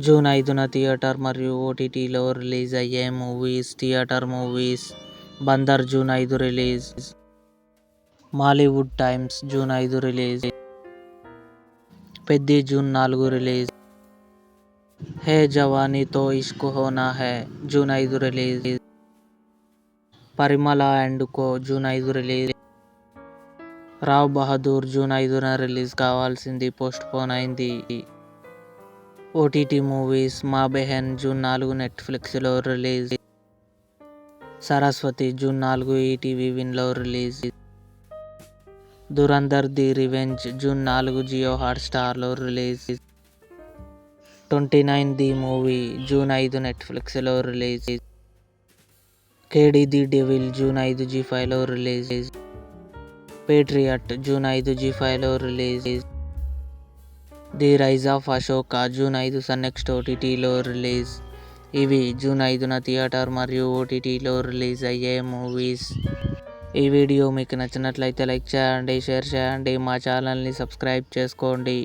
June 5న theatre మరియు ఓటీటీలో release అయ్యే movies. Theatre movies: Bandar June 5 release. Mollywood Times June 5 release. Peddi June 4 release. Hai Jawaani Toh Ishq Hona Hai June 5 release. Parimala and co June 5 release. Rao Bahadur June 5న release కావాల్సింది postpone అయింది. OTT movies: Maa Behen June 4 నెట్ఫ్లిక్స్లో release. Saraswati June 4 ETV విన్లో release. Dhurandhar the revenge June 4 Jio హాట్స్టార్లో release. 29 the movie June 5 నెట్ఫ్లిక్స్లో release. KD the devil June 5 జీ5లో release. Patriot June 5 జీ5లో release. The rise of Ashoka June 5 Sun NXT ఓటీటీలో release. ఇవి June 5న theatre మరియు ఓటీటీలో రిలీజ్ అయ్యే మూవీస్. ఈ వీడియో మీకు నచ్చినట్లయితే లైక్ చేయండి, షేర్ చేయండి, మా ఛానల్ని సబ్స్క్రైబ్ చేసుకోండి.